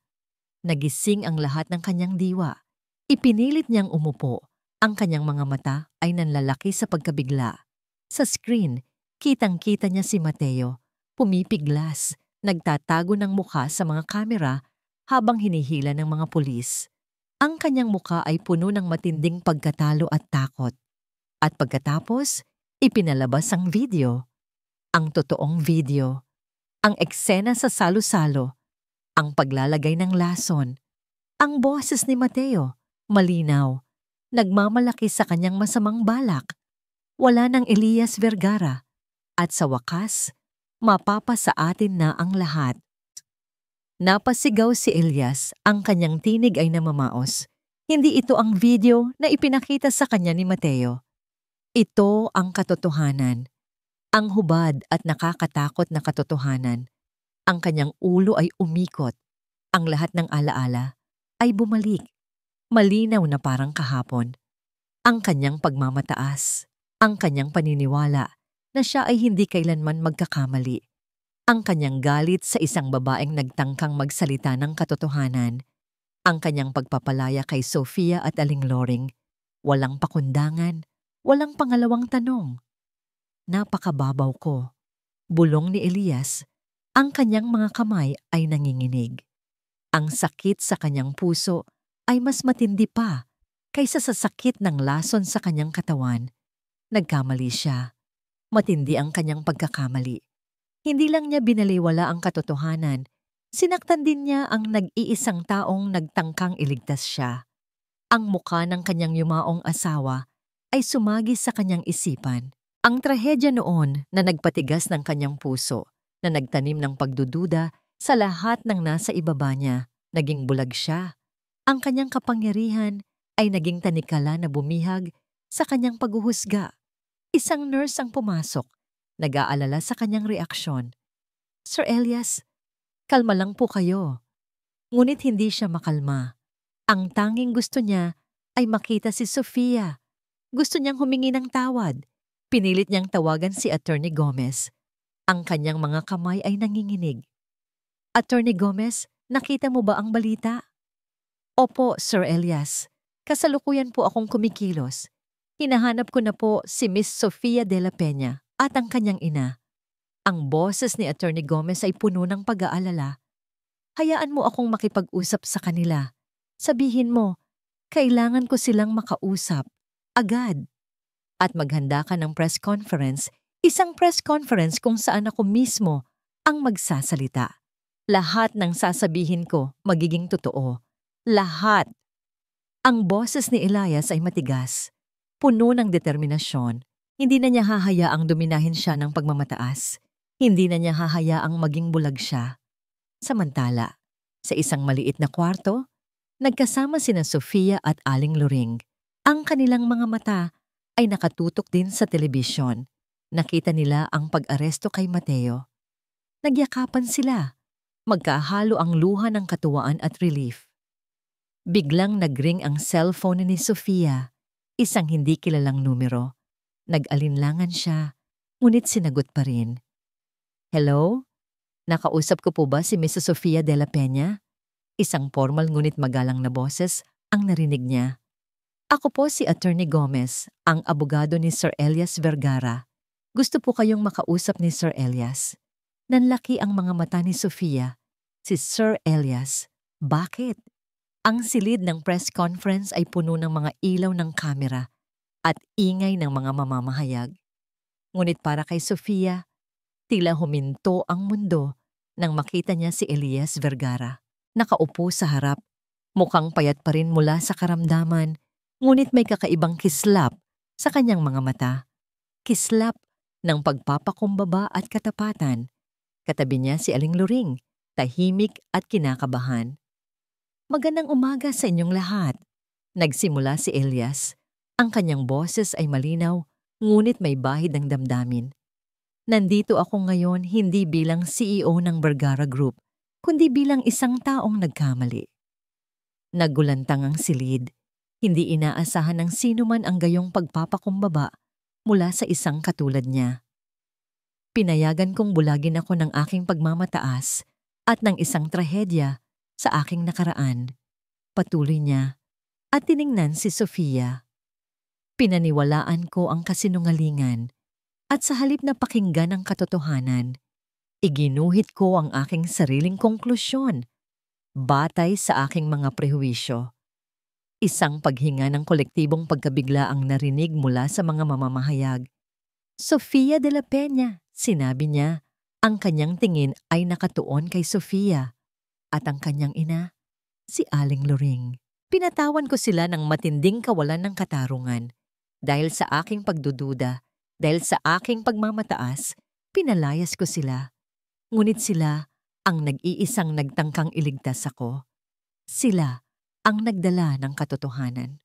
Nagising ang lahat ng kanyang diwa. Ipinilit niyang umupo. Ang kanyang mga mata ay nanlalaki sa pagkabigla. Sa screen, kitang-kita niya si Mateo, pumipiglas, nagtatago ng mukha sa mga kamera habang hinihila ng mga pulis. Ang kanyang mukha ay puno ng matinding pagkatalo at takot. At pagkatapos, ipinalabas ang video. Ang totoong video. Ang eksena sa salo-salo. Ang paglalagay ng lason. Ang boses ni Mateo, malinaw, nagmamalaki sa kanyang masamang balak. Wala ng Elias Vergara. At sa wakas, mapapasa atin na ang lahat. Napasigaw si Elias, ang kanyang tinig ay namamaos. Hindi ito ang video na ipinakita sa kanya ni Mateo. Ito ang katotohanan. Ang hubad at nakakatakot na katotohanan. Ang kanyang ulo ay umikot. Ang lahat ng alaala ay bumalik. Malinaw na parang kahapon. Ang kanyang pagmamataas. Ang kanyang paniniwala na siya ay hindi kailanman magkakamali. Ang kanyang galit sa isang babaeng nagtangkang magsalita ng katotohanan. Ang kanyang pagpapalaya kay Sofia at Aling Loring. Walang pakundangan, walang pangalawang tanong. Napakababaw ko. Bulong ni Elias, ang kanyang mga kamay ay nanginginig. Ang sakit sa kanyang puso ay mas matindi pa kaysa sa sakit ng lason sa kanyang katawan. Nagkamali siya. Matindi ang kanyang pagkakamali. Hindi lang niya binaliwala ang katotohanan, sinaktan din niya ang nag-iisang taong nagtangkang iligtas siya. Ang mukha ng kanyang yumaong asawa ay sumagi sa kanyang isipan. Ang trahedya noon na nagpatigas ng kanyang puso, na nagtanim ng pagdududa sa lahat ng nasa ibaba niya, naging bulag siya. Ang kanyang kapangyarihan ay naging tanikala na bumihag sa kanyang paghuhusga. Isang nurse ang pumasok, nag-aalala sa kanyang reaksyon. "Sir Elias, kalma lang po kayo." Ngunit hindi siya makalma. Ang tanging gusto niya ay makita si Sofia. Gusto niyang humingi ng tawad. Pinilit niyang tawagan si Attorney Gomez. Ang kanyang mga kamay ay nanginginig. "Attorney Gomez, nakita mo ba ang balita?" "Opo, Sir Elias. Kasalukuyan po akong kumikilos. Hinahanap ko na po si Miss Sofia de la Peña at ang kanyang ina." Ang boses ni Attorney Gomez ay puno ng pag-aalala. "Hayaan mo akong makipag-usap sa kanila. Sabihin mo, kailangan ko silang makausap. Agad. At maghanda ka ng press conference, isang press conference kung saan ako mismo ang magsasalita. Lahat ng sasabihin ko magiging totoo. Lahat." Ang boses ni Elias ay matigas, puno ng determinasyon. Hindi na niya hahayaang dominahin siya ng pagmamataas. Hindi na niya hahayaang maging bulag siya. Samantala, sa isang maliit na kwarto, nagkasama sina Sofia at Aling Loring. Ang kanilang mga mata ay nakatutok din sa telebisyon. Nakita nila ang pag-aresto kay Mateo. Nagyakapan sila. Magkahalo ang luha ng katuwaan at relief. Biglang nagring ang cellphone ni Sofia, isang hindi kilalang numero. Nag-alinlangan siya, ngunit sinagot pa rin. Hello? Nakausap ko po ba si Mrs. Sofia de la Peña? Isang formal ngunit magalang na boses ang narinig niya. Ako po si Attorney Gomez, ang abogado ni Sir Elias Vergara. Gusto po kayong makausap ni Sir Elias. Nanlaki ang mga mata ni Sofia. Si Sir Elias. Bakit? Ang silid ng press conference ay puno ng mga ilaw ng kamera at ingay ng mga mamamahayag. Ngunit para kay Sofia, tila huminto ang mundo nang makita niya si Elias Vergara. Nakaupo sa harap, mukhang payat pa rin mula sa karamdaman, ngunit may kakaibang kislap sa kanyang mga mata. Kislap ng pagpapakumbaba at katapatan. Katabi niya si Aling Luring, tahimik at kinakabahan. Magandang umaga sa inyong lahat. Nagsimula si Elias. Ang kanyang boses ay malinaw, ngunit may bahid ng damdamin. Nandito ako ngayon hindi bilang CEO ng Vergara Group, kundi bilang isang taong nagkamali. Naggulantang ang silid. Hindi inaasahan ng sino man ang gayong pagpapakumbaba mula sa isang katulad niya. Pinayagan kong bulagin ako ng aking pagmamataas at ng isang trahedya sa aking nakaraan. Patuloy niya at tiningnan si Sofia. Pinaniwalaan ko ang kasinungalingan at sa halip na pakinggan ang katotohanan, iginuhit ko ang aking sariling konklusyon batay sa aking mga prehuwisyo. Isang paghinga ng kolektibong pagkabigla ang narinig mula sa mga mamamahayag. Sofia de la Peña, sinabi niya. Ang kanyang tingin ay nakatuon kay Sofia at ang kanyang ina, si Aling Luring. Pinatawan ko sila ng matinding kawalan ng katarungan. Dahil sa aking pagdududa, dahil sa aking pagmamataas, pinalayas ko sila. Ngunit sila ang nag-iisang nagtangkang iligtas ako. Sila ang nagdala ng katotohanan.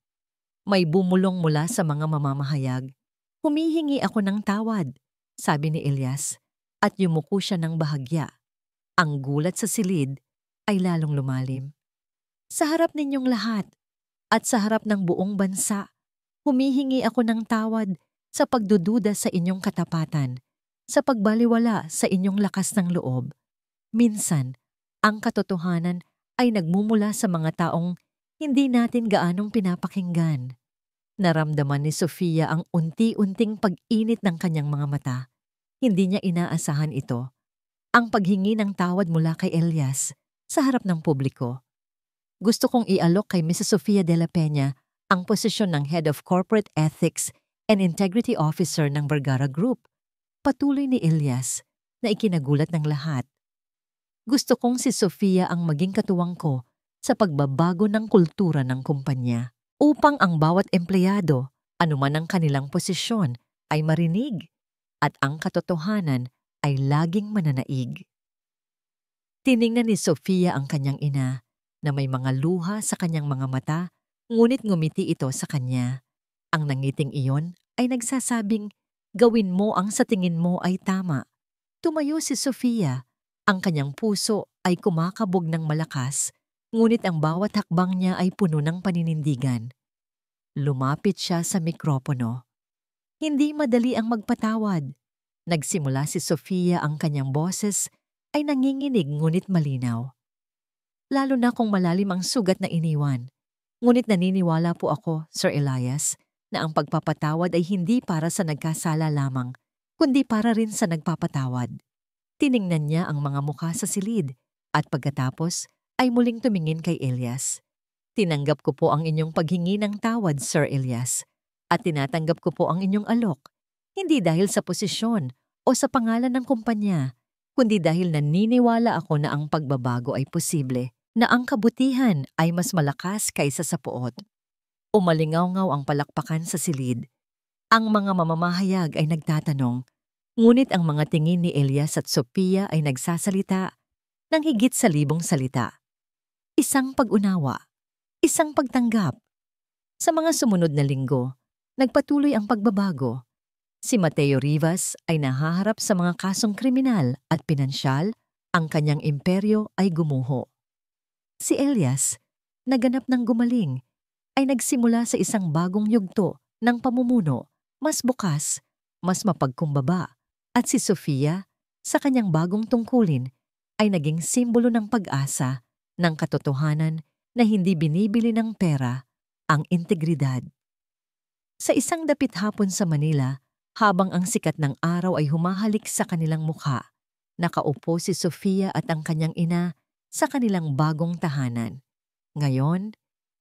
May bumulong mula sa mga mamamahayag. Humihingi ako ng tawad, sabi ni Elias, at yumuko siya ng bahagya. Ang gulat sa silid ay lalong lumalim. Sa harap ninyong lahat at sa harap ng buong bansa, humihingi ako ng tawad sa pagdududa sa inyong katapatan, sa pagbaliwala sa inyong lakas ng loob. Minsan, ang katotohanan ay nagmumula sa mga taong hindi natin gaanong pinapakinggan. Naramdaman ni Sofia ang unti-unting pag-init ng kanyang mga mata. Hindi niya inaasahan ito. Ang paghingi ng tawad mula kay Elias sa harap ng publiko. Gusto kong ialok kay Mrs. Sofia de la Peña ang posisyon ng Head of Corporate Ethics and Integrity Officer ng Vergara Group. Patuloy ni Elias na ikinagulat ng lahat. Gusto kong si Sofia ang maging katuwang ko sa pagbabago ng kultura ng kumpanya upang ang bawat empleyado, anuman ang kanilang posisyon, ay marinig at ang katotohanan ay laging mananaig. Tiningnan ni Sofia ang kanyang ina na may mga luha sa kanyang mga mata, ngunit ngumiti ito sa kanya. Ang nangiting iyon ay nagsasabing, gawin mo ang sa tingin mo ay tama. Tumayo si Sofia. Ang kanyang puso ay kumakabog ng malakas, ngunit ang bawat hakbang niya ay puno ng paninindigan. Lumapit siya sa mikropono. Hindi madali ang magpatawad. Nagsimula si Sofia, ang kanyang boses ay nanginginig ngunit malinaw. Lalo na kung malalim ang sugat na iniwan. Ngunit naniniwala po ako, Sir Elias, na ang pagpapatawad ay hindi para sa nagkasala lamang, kundi para rin sa nagpapatawad. Tiningnan niya ang mga mukha sa silid at pagkatapos ay muling tumingin kay Elias. Tinanggap ko po ang inyong paghingi ng tawad, Sir Elias, at tinatanggap ko po ang inyong alok, hindi dahil sa posisyon o sa pangalan ng kumpanya, kundi dahil naniniwala ako na ang pagbabago ay posible, na ang kabutihan ay mas malakas kaysa sa puot. Umalingaw-ngaw ang palakpakan sa silid. Ang mga mamamahayag ay nagtatanong, ngunit ang mga tingin ni Elias at Sofia ay nagsasalita ng higit sa 1,000 salita. Isang pag-unawa, isang pagtanggap. Sa mga sumunod na linggo, nagpatuloy ang pagbabago. Si Mateo Rivas ay nahaharap sa mga kasong kriminal at pinansyal, ang kanyang imperyo ay gumuho. Si Elias, naganap ng gumaling, ay nagsimula sa isang bagong yugto ng pamumuno, mas bukas, mas mapagkumbaba, at si Sofia, sa kanyang bagong tungkulin, ay naging simbolo ng pag-asa, ng katotohanan na hindi binibili ng pera, ang integridad. Sa isang dapit hapon sa Manila, habang ang sikat ng araw ay humahalik sa kanilang mukha, nakaupo si Sofia at ang kanyang ina sa kanilang bagong tahanan. Ngayon,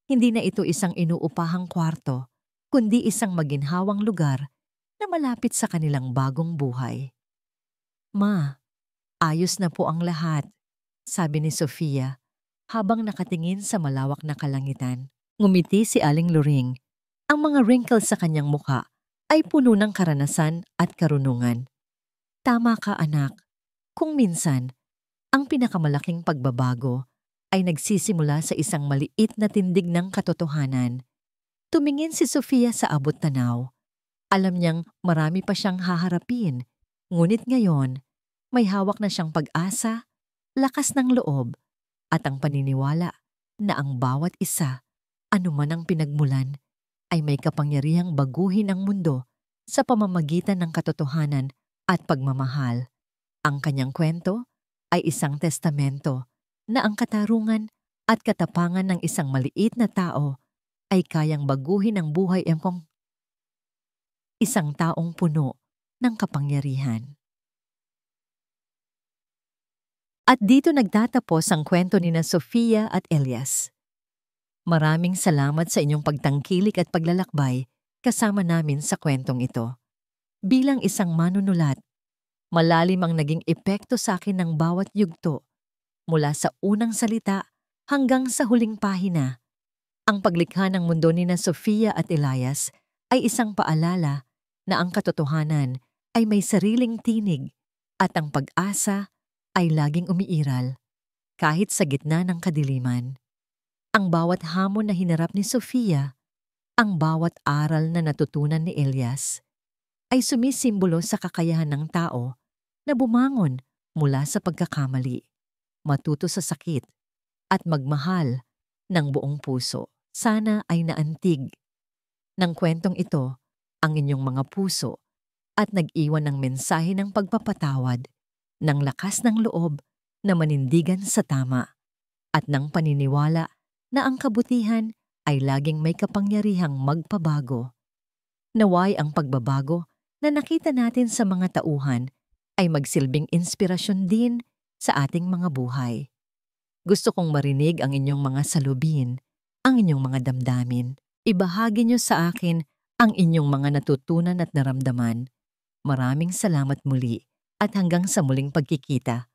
hindi na ito isang inuupahang kwarto, kundi isang maginhawang lugar na malapit sa kanilang bagong buhay. "Ma, ayos na po ang lahat," sabi ni Sofia habang nakatingin sa malawak na kalangitan. Ngumiti si Aling Luring. Ang mga wrinkles sa kanyang muka ay puno ng karanasan at karunungan. "Tama ka, anak. Kung minsan, ang pinakamalaking pagbabago ay nagsisimula sa isang maliit na tindig ng katotohanan." Tumingin si Sofia sa abot-tanaw. Alam niyang marami pa siyang haharapin, ngunit ngayon, may hawak na siyang pag-asa, lakas ng loob, at ang paniniwala na ang bawat isa, anuman ang pinagmulan, ay may kapangyarihang baguhin ang mundo sa pamamagitan ng katotohanan at pagmamahal. Ang kanyang kwento ay isang testamento na ang katarungan at katapangan ng isang maliit na tao ay kayang baguhin ang buhay ng isang taong puno ng kapangyarihan. At dito nagtatapos ang kwento ni na Sofia at Elias. Maraming salamat sa inyong pagtangkilik at paglalakbay kasama namin sa kwentong ito. Bilang isang manunulat, malalim ang naging epekto sa akin ng bawat yugto, mula sa unang salita hanggang sa huling pahina. Ang paglikha ng mundo ni na Sofia at Elias ay isang paalala na ang katotohanan ay may sariling tinig at ang pag-asa ay laging umiiral, kahit sa gitna ng kadiliman. Ang bawat hamon na hinarap ni Sofia, ang bawat aral na natutunan ni Elias, ay sumisimbolo sa kakayahan ng tao na bumangon mula sa pagkakamali, matuto sa sakit, at magmahal ng buong puso. Sana ay naantig ng kwentong ito ang inyong mga puso at nag-iwan ng mensahe ng pagpapatawad, ng lakas ng loob na manindigan sa tama, at ng paniniwala na ang kabutihan ay laging may kapangyarihang magpabago. Naway ang pagbabago na nakita natin sa mga tauhan ay magsilbing inspirasyon din sa ating mga buhay. Gusto kong marinig ang inyong mga salubin, ang inyong mga damdamin. Ibahagi niyo sa akin ang inyong mga natutunan at naramdaman. Maraming salamat muli at hanggang sa muling pagkikita.